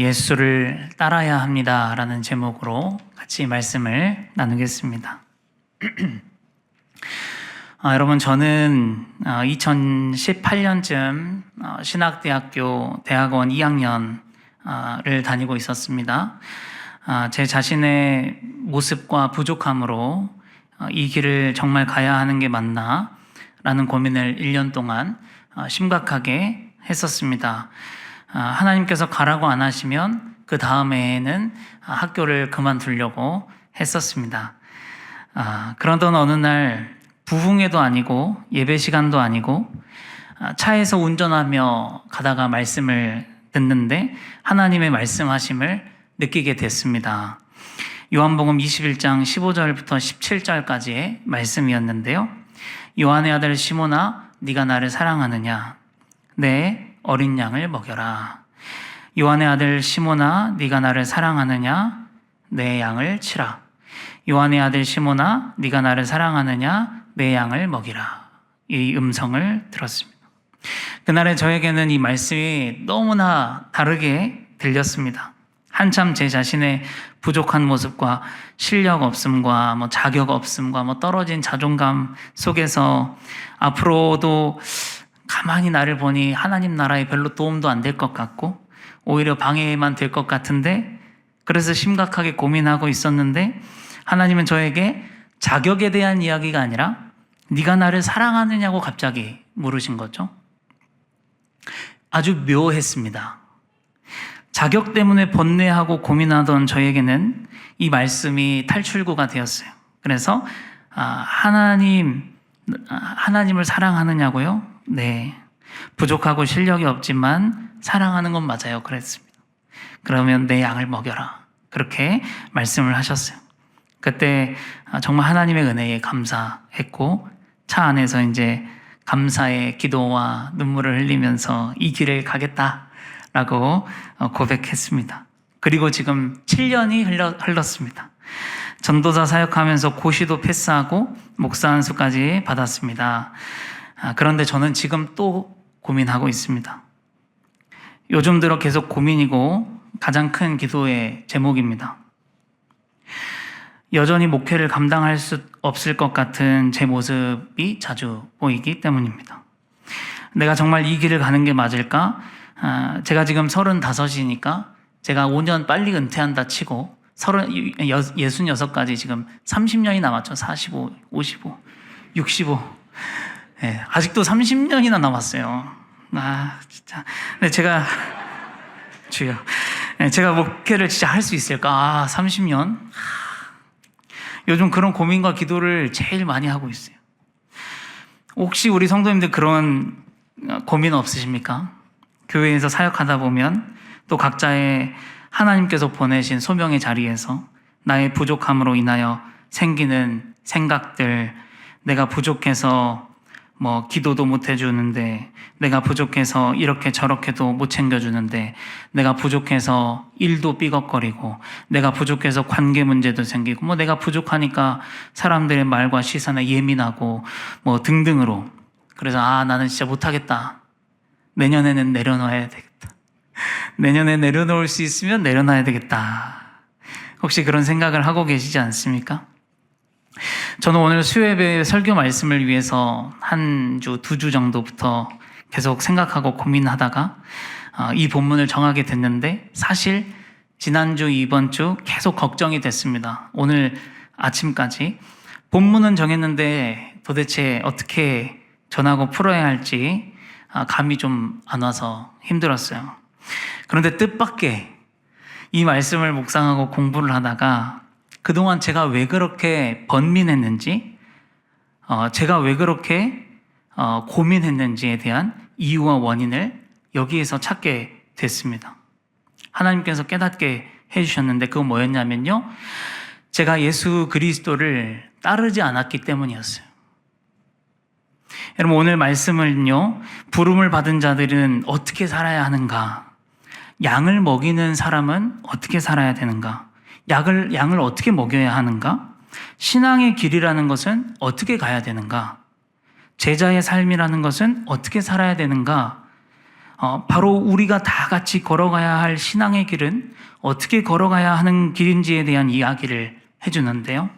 예수를 따라야 합니다 라는 제목으로 같이 말씀을 나누겠습니다. 여러분, 저는 2018년쯤 신학대학교 대학원 2학년을 다니고 있었습니다. 제 자신의 모습과 부족함으로 이 길을 정말 가야 하는 게 맞나 라는 고민을 1년 동안 심각하게 했었습니다. 하나님께서 가라고 안 하시면 그 다음에는 학교를 그만두려고 했었습니다. 그러던 어느 날 부흥회도 아니고 예배 시간도 아니고 차에서 운전하며 가다가 말씀을 듣는데 하나님의 말씀하심을 느끼게 됐습니다. 요한복음 21장 15절부터 17절까지의 말씀이었는데요. 요한의 아들 시몬아, 네가 나를 사랑하느냐? 내 어린 양을 먹여라. 요한의 아들 시몬아, 네가 나를 사랑하느냐? 내 양을 치라. 요한의 아들 시몬아, 네가 나를 사랑하느냐? 내 양을 먹이라. 이 음성을 들었습니다. 그날에 저에게는 이 말씀이 너무나 다르게 들렸습니다. 한참 제 자신의 부족한 모습과 실력 없음과 자격 없음과 떨어진 자존감 속에서 앞으로도 가만히 나를 보니 하나님 나라에 별로 도움도 안 될 것 같고 오히려 방해만 될 것 같은데, 그래서 심각하게 고민하고 있었는데 하나님은 저에게 자격에 대한 이야기가 아니라 네가 나를 사랑하느냐고 갑자기 물으신 거죠. 아주 묘했습니다. 자격 때문에 번뇌하고 고민하던 저에게는 이 말씀이 탈출구가 되었어요. 그래서 하나님을 사랑하느냐고요? 네. 부족하고 실력이 없지만 사랑하는 건 맞아요. 그랬습니다. 그러면 내 양을 먹여라. 그렇게 말씀을 하셨어요. 그때 정말 하나님의 은혜에 감사했고 차 안에서 이제 감사의 기도와 눈물을 흘리면서 이 길을 가겠다라고 고백했습니다. 그리고 지금 7년이 흘렀습니다. 전도사 사역하면서 고시도 패스하고 목사 안수까지 받았습니다. 그런데 저는 지금 또 고민하고 있습니다. 요즘 들어 계속 고민이고 가장 큰 기도의 제목입니다. 여전히 목회를 감당할 수 없을 것 같은 제 모습이 자주 보이기 때문입니다. 내가 정말 이 길을 가는 게 맞을까? 제가 지금 35이니까 제가 5년 빨리 은퇴한다 치고 66까지 지금 30년이 남았죠. 45, 55, 65. 네, 아직도 30년이나 남았어요. 진짜. 근데 제가 목회를 진짜 할 수 있을까? 30년? 요즘 그런 고민과 기도를 제일 많이 하고 있어요. 혹시 우리 성도님들 그런 고민 없으십니까? 교회에서 사역하다 보면 또 각자의 하나님께서 보내신 소명의 자리에서 나의 부족함으로 인하여 생기는 생각들, 내가 부족해서 기도도 못 해주는데, 내가 부족해서 이렇게 저렇게도 못 챙겨주는데, 내가 부족해서 일도 삐걱거리고, 내가 부족해서 관계 문제도 생기고, 내가 부족하니까 사람들의 말과 시선에 예민하고, 등등으로. 그래서 나는 진짜 못하겠다. 내년에는 내려놔야 되겠다. 내년에 내려놓을 수 있으면 내려놔야 되겠다. 혹시 그런 생각을 하고 계시지 않습니까? 저는 오늘 수요예배 설교 말씀을 위해서 한 주, 2주 정도부터 계속 생각하고 고민하다가 이 본문을 정하게 됐는데, 사실 지난주, 이번 주 계속 걱정이 됐습니다. 오늘 아침까지 본문은 정했는데 도대체 어떻게 전하고 풀어야 할지 감이 좀 안 와서 힘들었어요. 그런데 뜻밖의 이 말씀을 묵상하고 공부를 하다가 그동안 제가 왜 그렇게 번민했는지, 제가 왜 그렇게 고민했는지에 대한 이유와 원인을 여기에서 찾게 됐습니다. 하나님께서 깨닫게 해주셨는데 그건 뭐였냐면요, 제가 예수 그리스도를 따르지 않았기 때문이었어요. 여러분, 오늘 말씀을요, 부름을 받은 자들은 어떻게 살아야 하는가? 양을 먹이는 사람은 어떻게 살아야 되는가? 양을 어떻게 먹여야 하는가? 신앙의 길이라는 것은 어떻게 가야 되는가? 제자의 삶이라는 것은 어떻게 살아야 되는가? 바로 우리가 다 같이 걸어가야 할 신앙의 길은 어떻게 걸어가야 하는 길인지에 대한 이야기를 해주는데요.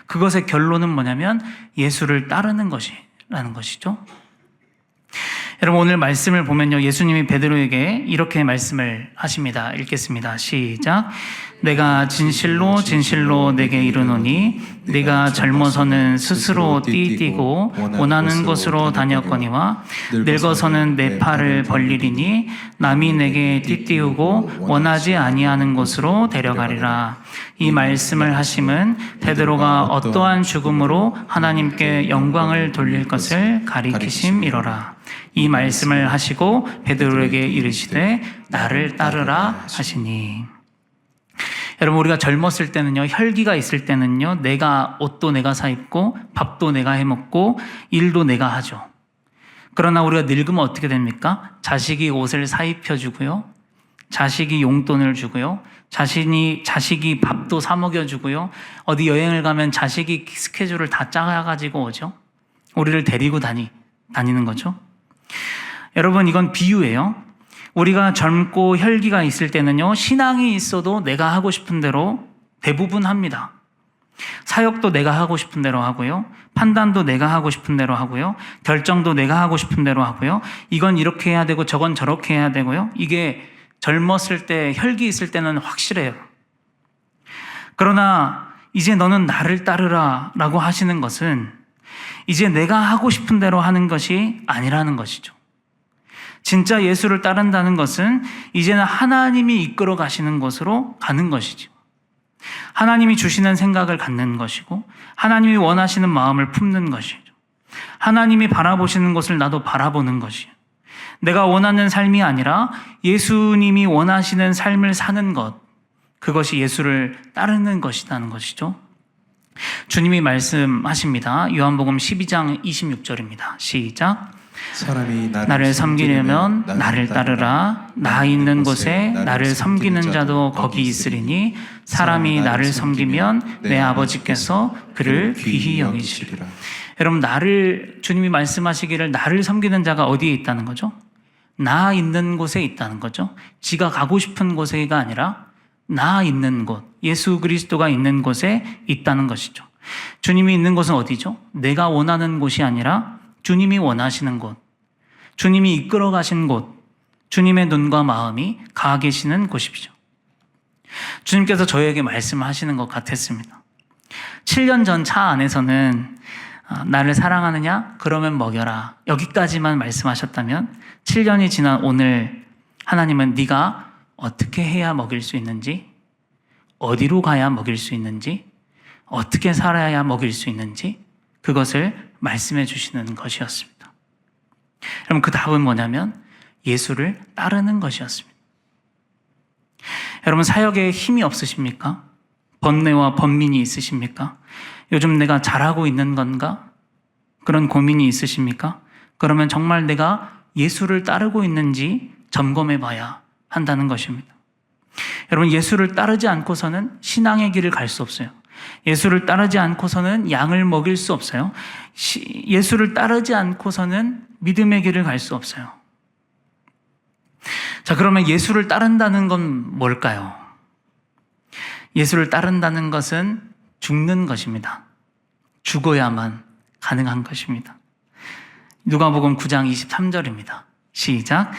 그것의 결론은 뭐냐면 예수를 따르는 것이라는 것이죠. 여러분, 오늘 말씀을 보면요, 예수님이 베드로에게 이렇게 말씀을 하십니다. 읽겠습니다. 시작. 내가 진실로 진실로 내게 이르노니 네가 젊어서는 스스로 띠띠고 원하는 곳으로 다녔거니와 늙어서는 내 팔을 벌리리니 남이 내게 띠띠우고 원하지 아니하는 곳으로 데려가리라. 이 말씀을 하심은 베드로가 어떠한 죽음으로 하나님께 영광을 돌릴 것을 가리키심이로라. 이 말씀을 하시고 베드로에게 이르시되 나를 따르라 하시니. 여러분, 우리가 젊었을 때는요, 혈기가 있을 때는요, 옷도 내가 사 입고 밥도 내가 해 먹고 일도 내가 하죠. 그러나 우리가 늙으면 어떻게 됩니까? 자식이 옷을 사 입혀주고요, 자식이 용돈을 주고요, 자식이 밥도 사 먹여주고요, 어디 여행을 가면 자식이 스케줄을 다 짜가지고 오죠. 우리를 데리고 다니는 거죠. 여러분, 이건 비유예요. 우리가 젊고 혈기가 있을 때는요, 신앙이 있어도 내가 하고 싶은 대로 대부분 합니다. 사역도 내가 하고 싶은 대로 하고요, 판단도 내가 하고 싶은 대로 하고요, 결정도 내가 하고 싶은 대로 하고요, 이건 이렇게 해야 되고 저건 저렇게 해야 되고요. 이게 젊었을 때, 혈기 있을 때는 확실해요. 그러나 이제 너는 나를 따르라 라고 하시는 것은 이제 내가 하고 싶은 대로 하는 것이 아니라는 것이죠. 진짜 예수를 따른다는 것은 이제는 하나님이 이끌어 가시는 곳으로 가는 것이죠. 하나님이 주시는 생각을 갖는 것이고, 하나님이 원하시는 마음을 품는 것이죠. 하나님이 바라보시는 것을 나도 바라보는 것이에요. 내가 원하는 삶이 아니라 예수님이 원하시는 삶을 사는 것, 그것이 예수를 따르는 것이라는 것이죠. 주님이 말씀하십니다. 요한복음 12장 26절입니다. 시작. 사람이 나를 섬기려면 나를 따르라. 나 있는 곳에 나를 섬기는 자도 거기 있으리니 사람이 나를 섬기면 내 아버지께서 그를 귀히 여기시리라. 여러분, 주님이 말씀하시기를 나를 섬기는 자가 어디에 있다는 거죠? 나 있는 곳에 있다는 거죠. 지가 가고 싶은 곳에가 아니라 나 있는 곳, 예수 그리스도가 있는 곳에 있다는 것이죠. 주님이 있는 곳은 어디죠? 내가 원하는 곳이 아니라 주님이 원하시는 곳, 주님이 이끌어 가신 곳, 주님의 눈과 마음이 가 계시는 곳이죠. 주님께서 저에게 말씀하시는 것 같았습니다. 7년 전 차 안에서는 나를 사랑하느냐? 그러면 먹여라. 여기까지만 말씀하셨다면 7년이 지난 오늘 하나님은 네가 어떻게 해야 먹일 수 있는지, 어디로 가야 먹일 수 있는지, 어떻게 살아야 먹일 수 있는지 그것을 말씀해 주시는 것이었습니다. 여러분, 그 답은 뭐냐면 예수를 따르는 것이었습니다. 여러분, 사역에 힘이 없으십니까? 번뇌와 번민이 있으십니까? 요즘 내가 잘하고 있는 건가? 그런 고민이 있으십니까? 그러면 정말 내가 예수를 따르고 있는지 점검해 봐야 한다는 것입니다. 여러분, 예수를 따르지 않고서는 신앙의 길을 갈 수 없어요. 예수를 따르지 않고서는 양을 먹일 수 없어요. 예수를 따르지 않고서는 믿음의 길을 갈 수 없어요. 자, 그러면 예수를 따른다는 건 뭘까요? 예수를 따른다는 것은 죽는 것입니다. 죽어야만 가능한 것입니다. 누가복음 9장 23절입니다. 시작.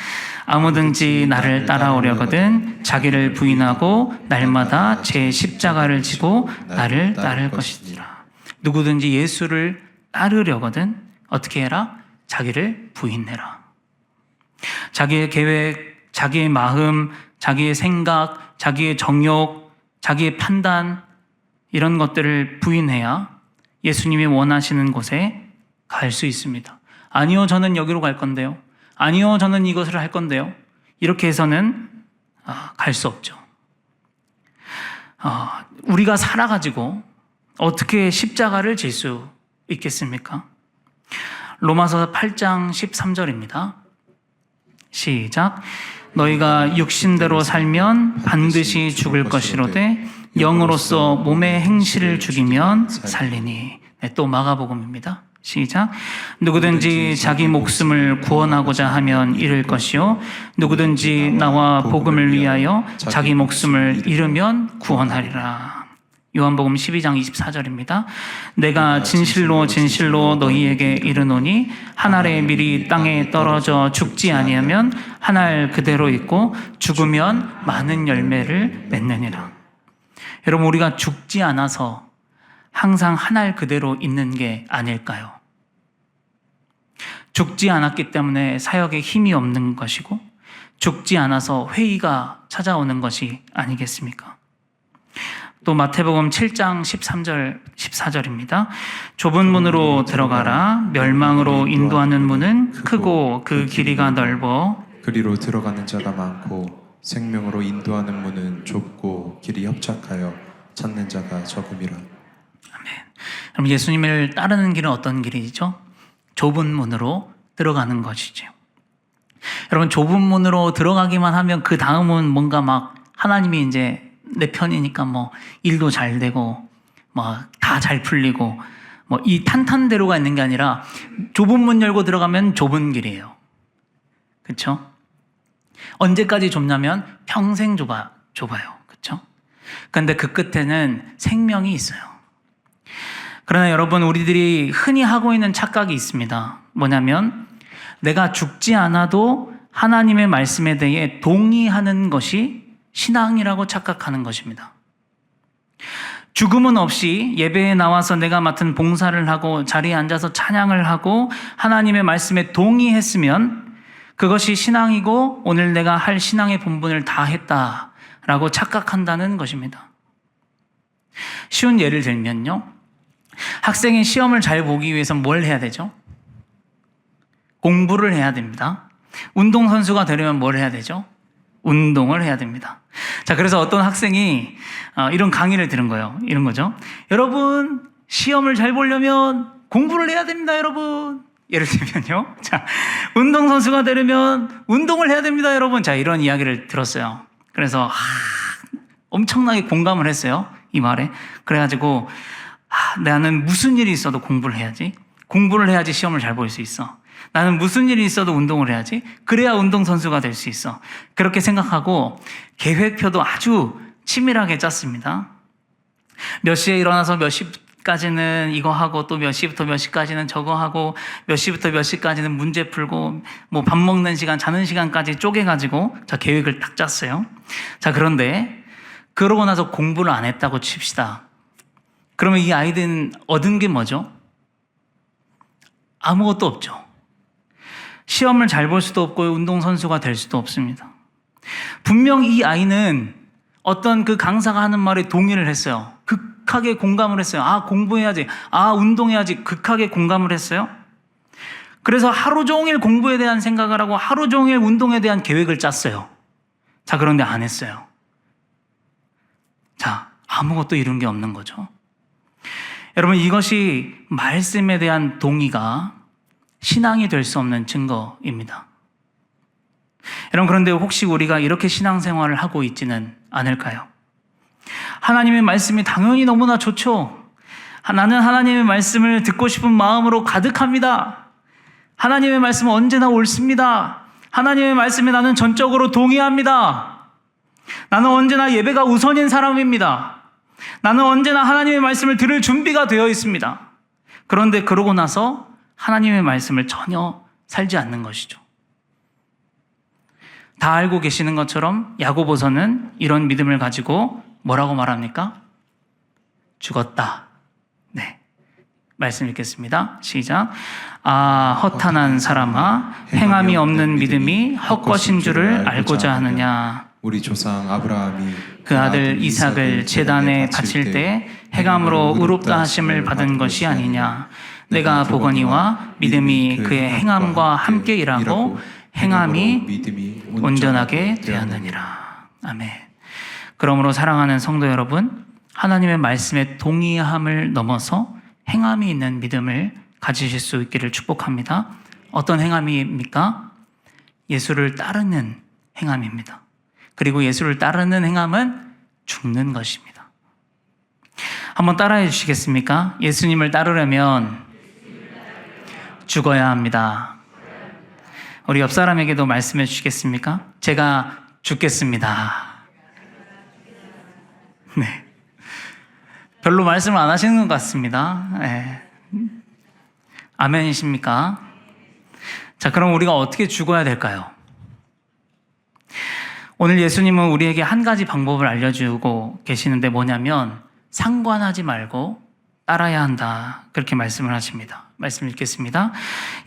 아무든지 나를 따라오려거든 자기를 부인하고 날마다 제 십자가를 지고 나를 따를 것이니라. 누구든지 예수를 따르려거든 어떻게 해라? 자기를 부인해라. 자기의 계획, 자기의 마음, 자기의 생각, 자기의 정욕, 자기의 판단, 이런 것들을 부인해야 예수님이 원하시는 곳에 갈 수 있습니다. 아니요, 저는 여기로 갈 건데요. 아니요, 저는 이것을 할 건데요. 이렇게 해서는 갈 수 없죠. 우리가 살아가지고 어떻게 십자가를 질 수 있겠습니까? 로마서 8장 13절입니다. 시작. 너희가 육신대로 살면 반드시 죽을 것이로되 영으로서 몸의 행실을 죽이면 살리니. 네, 또 마가복음입니다. 시작. 누구든지 자기 목숨을 구원하고자 하면 잃을 것이요 누구든지 나와 복음을 위하여 자기 목숨을 잃으면 구원하리라. 요한복음 12장 24절입니다. 내가 진실로 진실로 너희에게 이르노니 한 알의 밀이 땅에 떨어져 죽지 아니하면 한 알 그대로 있고 죽으면 많은 열매를 맺느니라. 여러분, 우리가 죽지 않아서 항상 한 알 그대로 있는 게 아닐까요? 죽지 않았기 때문에 사역에 힘이 없는 것이고 죽지 않아서 회의가 찾아오는 것이 아니겠습니까? 또 마태복음 7장 13절 14절입니다. 좁은 문으로 들어가라. 멸망으로 인도하는 문은 크고 그 길이가 넓어 그리로 들어가는 자가 많고 생명으로 인도하는 문은 좁고 길이 협착하여 찾는 자가 적음이라. 아멘. 그럼 예수님을 따르는 길은 어떤 길이죠? 좁은 문으로 들어가는 것이죠. 여러분, 좁은 문으로 들어가기만 하면 그 다음은 뭔가 막 하나님이 이제 내 편이니까 뭐 일도 잘 되고 막 다 잘 풀리고 뭐 이 탄탄대로가 있는 게 아니라 좁은 문 열고 들어가면 좁은 길이에요. 그렇죠? 언제까지 좁냐면 평생 좁아요. 그렇죠? 그런데 그 끝에는 생명이 있어요. 그러나 여러분, 우리들이 흔히 하고 있는 착각이 있습니다. 뭐냐면 내가 죽지 않아도 하나님의 말씀에 대해 동의하는 것이 신앙이라고 착각하는 것입니다. 죽음은 없이 예배에 나와서 내가 맡은 봉사를 하고 자리에 앉아서 찬양을 하고 하나님의 말씀에 동의했으면 그것이 신앙이고 오늘 내가 할 신앙의 본분을 다 했다라고 착각한다는 것입니다. 쉬운 예를 들면요. 학생이 시험을 잘 보기 위해서 뭘 해야 되죠? 공부를 해야 됩니다. 운동선수가 되려면 뭘 해야 되죠? 운동을 해야 됩니다. 자, 그래서 어떤 학생이 이런 강의를 들은 거예요. 이런 거죠. 여러분, 시험을 잘 보려면 공부를 해야 됩니다, 여러분. 예를 들면요. 자, 운동선수가 되려면 운동을 해야 됩니다, 여러분. 자, 이런 이야기를 들었어요. 그래서 엄청나게 공감을 했어요. 이 말에. 그래가지고 나는 무슨 일이 있어도 공부를 해야지. 공부를 해야지 시험을 잘 볼 수 있어. 나는 무슨 일이 있어도 운동을 해야지. 그래야 운동선수가 될 수 있어. 그렇게 생각하고 계획표도 아주 치밀하게 짰습니다. 몇 시에 일어나서 몇 시까지는 이거 하고 또 몇 시부터 몇 시까지는 저거 하고 몇 시부터 몇 시까지는 문제 풀고 뭐 밥 먹는 시간, 자는 시간까지 쪼개가지고 자, 계획을 딱 짰어요. 자, 그런데 그러고 나서 공부를 안 했다고 칩시다. 그러면 이 아이들은 얻은 게 뭐죠? 아무것도 없죠. 시험을 잘 볼 수도 없고 운동선수가 될 수도 없습니다. 분명 이 아이는 어떤 그 강사가 하는 말에 동의를 했어요. 극하게 공감을 했어요. 공부해야지. 운동해야지. 극하게 공감을 했어요. 그래서 하루 종일 공부에 대한 생각을 하고 하루 종일 운동에 대한 계획을 짰어요. 자, 그런데 안 했어요. 자, 아무것도 이룬 게 없는 거죠. 여러분, 이것이 말씀에 대한 동의가 신앙이 될 수 없는 증거입니다. 여러분, 그런데 혹시 우리가 이렇게 신앙생활을 하고 있지는 않을까요? 하나님의 말씀이 당연히 너무나 좋죠. 나는 하나님의 말씀을 듣고 싶은 마음으로 가득합니다. 하나님의 말씀은 언제나 옳습니다. 하나님의 말씀에 나는 전적으로 동의합니다. 나는 언제나 예배가 우선인 사람입니다. 나는 언제나 하나님의 말씀을 들을 준비가 되어 있습니다. 그런데 그러고 나서 하나님의 말씀을 전혀 살지 않는 것이죠. 다 알고 계시는 것처럼 야고보서는 이런 믿음을 가지고 뭐라고 말합니까? 죽었다. 네, 말씀 읽겠습니다. 시작. 허탄한 사람아, 행함이 없는 믿음이 헛것인 줄을 알고자 하느냐. 우리 조상 아브라함이 그 아들 이삭을 제단에 바칠 때 행함으로 의롭다 하심을 받은 것이 아니냐. 내가 보거니와 믿음이 그의 행함과 함께 일하고 행함이 온전하게 되었느니라. 아멘. 그러므로 사랑하는 성도 여러분, 하나님의 말씀에 동의함을 넘어서 행함이 있는 믿음을 가지실 수 있기를 축복합니다. 어떤 행함입니까? 예수를 따르는 행함입니다. 그리고 예수를 따르는 행함은 죽는 것입니다. 한번 따라해 주시겠습니까? 예수님을 따르려면 죽어야 합니다. 우리 옆 사람에게도 말씀해 주시겠습니까? 제가 죽겠습니다. 네. 별로 말씀을 안 하시는 것 같습니다. 네. 아멘이십니까? 자, 그럼 우리가 어떻게 죽어야 될까요? 오늘 예수님은 우리에게 한 가지 방법을 알려주고 계시는데 뭐냐면 상관하지 말고 따라야 한다. 그렇게 말씀을 하십니다. 말씀 읽겠습니다.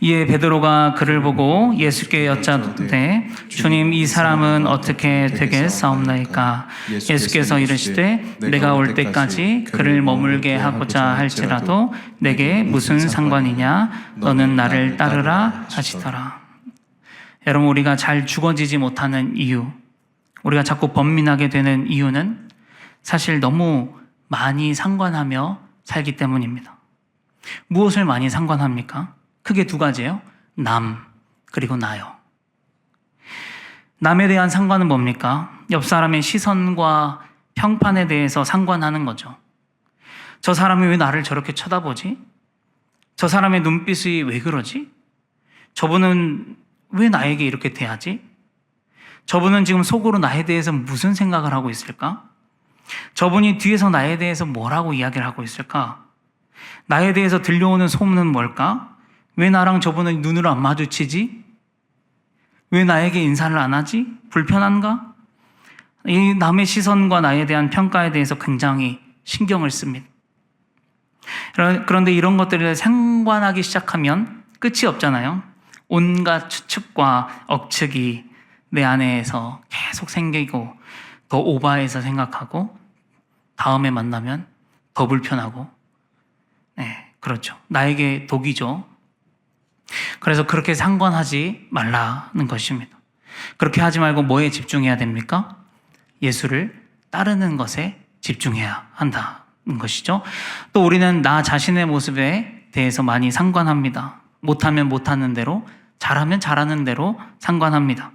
이에 베드로가 그를 보고 예수께 여짜되 주님 이 사람은 어떻게 되겠사옵나이까? 예수께서 이르시되 내가 올 때까지 그를 머물게 하고자 할지라도 내게 무슨 상관이냐? 너는 나를 따르라 하시더라. 여러분, 우리가 잘 죽어지지 못하는 이유, 우리가 자꾸 번민하게 되는 이유는 사실 너무 많이 상관하며 살기 때문입니다. 무엇을 많이 상관합니까? 크게 두 가지예요. 남, 그리고 나요. 남에 대한 상관은 뭡니까? 옆 사람의 시선과 평판에 대해서 상관하는 거죠. 저 사람이 왜 나를 저렇게 쳐다보지? 저 사람의 눈빛이 왜 그러지? 저분은 왜 나에게 이렇게 대하지? 저분은 지금 속으로 나에 대해서 무슨 생각을 하고 있을까? 저분이 뒤에서 나에 대해서 뭐라고 이야기를 하고 있을까? 나에 대해서 들려오는 소문은 뭘까? 왜 나랑 저분은 눈을 안 마주치지? 왜 나에게 인사를 안 하지? 불편한가? 이 남의 시선과 나에 대한 평가에 대해서 굉장히 신경을 씁니다. 그런데 이런 것들을 상관하기 시작하면 끝이 없잖아요. 온갖 추측과 억측이 내 안에서 계속 생기고 더 오버해서 생각하고 다음에 만나면 더 불편하고, 네, 그렇죠. 나에게 독이죠. 그래서 그렇게 상관하지 말라는 것입니다. 그렇게 하지 말고 뭐에 집중해야 됩니까? 예수를 따르는 것에 집중해야 한다는 것이죠. 또 우리는 나 자신의 모습에 대해서 많이 상관합니다. 못하면 못하는 대로, 잘하면 잘하는 대로 상관합니다.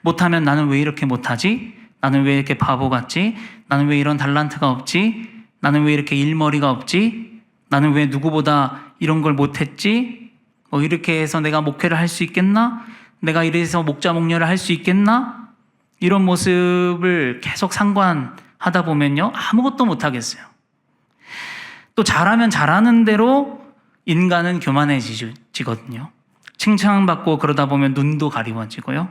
못하면 나는 왜 이렇게 못하지? 나는 왜 이렇게 바보 같지? 나는 왜 이런 달란트가 없지? 나는 왜 이렇게 일머리가 없지? 나는 왜 누구보다 이런 걸 못했지? 뭐 이렇게 해서 내가 목회를 할 수 있겠나? 내가 이래서 목자 목녀를 할 수 있겠나? 이런 모습을 계속 상관하다 보면요, 아무것도 못하겠어요. 또 잘하면 잘하는 대로 인간은 교만해지거든요. 칭찬받고 그러다 보면 눈도 가리워지고요.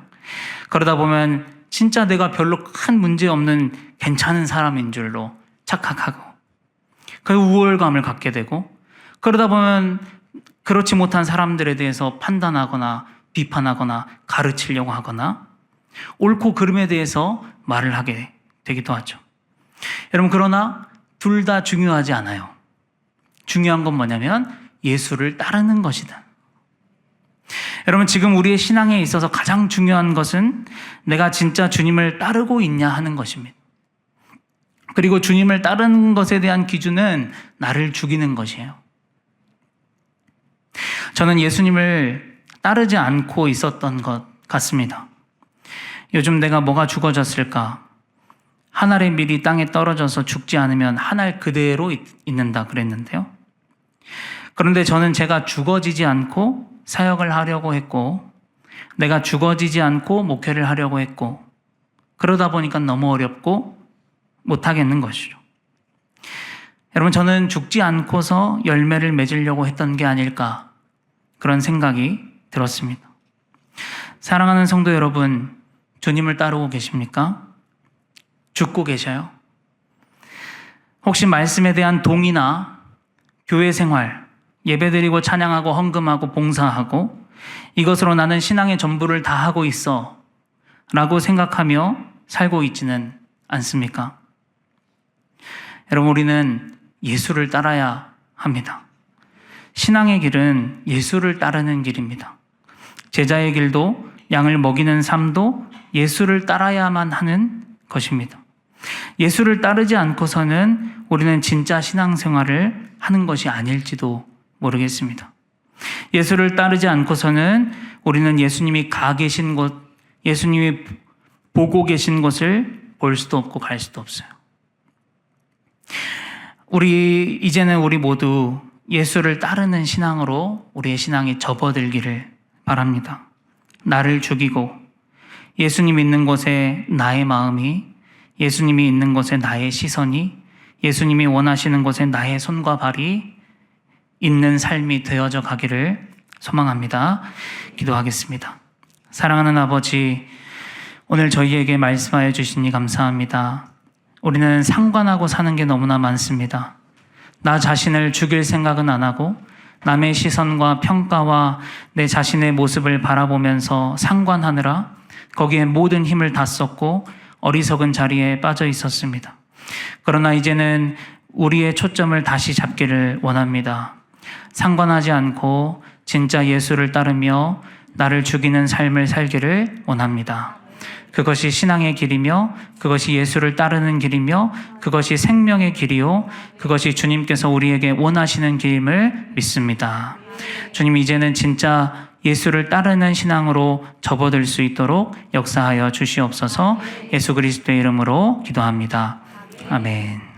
그러다 보면 진짜 내가 별로 큰 문제 없는 괜찮은 사람인 줄로 착각하고 그 우월감을 갖게 되고, 그러다 보면 그렇지 못한 사람들에 대해서 판단하거나 비판하거나 가르치려고 하거나 옳고 그름에 대해서 말을 하게 되기도 하죠. 여러분, 그러나 둘 다 중요하지 않아요. 중요한 건 뭐냐면 예수를 따르는 것이다. 여러분, 지금 우리의 신앙에 있어서 가장 중요한 것은 내가 진짜 주님을 따르고 있냐 하는 것입니다. 그리고 주님을 따르는 것에 대한 기준은 나를 죽이는 것이에요. 저는 예수님을 따르지 않고 있었던 것 같습니다. 요즘 내가 뭐가 죽어졌을까? 한 알의 밀이 땅에 떨어져서 죽지 않으면 한 알 그대로 있는다 그랬는데요. 그런데 저는 제가 죽어지지 않고 사역을 하려고 했고, 내가 죽어지지 않고 목회를 하려고 했고, 그러다 보니까 너무 어렵고 못하겠는 것이죠. 여러분, 저는 죽지 않고서 열매를 맺으려고 했던 게 아닐까, 그런 생각이 들었습니다. 사랑하는 성도 여러분, 주님을 따르고 계십니까? 죽고 계셔요? 혹시 말씀에 대한 동의나 교회 생활, 예배드리고 찬양하고 헌금하고 봉사하고 이것으로 나는 신앙의 전부를 다 하고 있어 라고 생각하며 살고 있지는 않습니까? 여러분, 우리는 예수를 따라야 합니다. 신앙의 길은 예수를 따르는 길입니다. 제자의 길도 양을 먹이는 삶도 예수를 따라야만 하는 것입니다. 예수를 따르지 않고서는 우리는 진짜 신앙생활을 하는 것이 아닐지도 모르겠습니다. 예수를 따르지 않고서는 우리는 예수님이 가 계신 곳, 예수님이 보고 계신 곳을 볼 수도 없고 갈 수도 없어요. 이제는 우리 모두 예수를 따르는 신앙으로 우리의 신앙이 접어들기를 바랍니다. 나를 죽이고 예수님이 있는 곳에 나의 마음이, 예수님이 있는 곳에 나의 시선이, 예수님이 원하시는 곳에 나의 손과 발이 있는 삶이 되어져 가기를 소망합니다. 기도하겠습니다. 사랑하는 아버지, 오늘 저희에게 말씀하여 주시니 감사합니다. 우리는 상관하고 사는 게 너무나 많습니다. 나 자신을 죽일 생각은 안 하고 남의 시선과 평가와 내 자신의 모습을 바라보면서 상관하느라 거기에 모든 힘을 다 썼고 어리석은 자리에 빠져 있었습니다. 그러나 이제는 우리의 초점을 다시 잡기를 원합니다. 상관하지 않고 진짜 예수를 따르며 나를 죽이는 삶을 살기를 원합니다. 그것이 신앙의 길이며 그것이 예수를 따르는 길이며 그것이 생명의 길이요 그것이 주님께서 우리에게 원하시는 길임을 믿습니다. 주님, 이제는 진짜 예수를 따르는 신앙으로 접어들 수 있도록 역사하여 주시옵소서. 예수 그리스도의 이름으로 기도합니다. 아멘.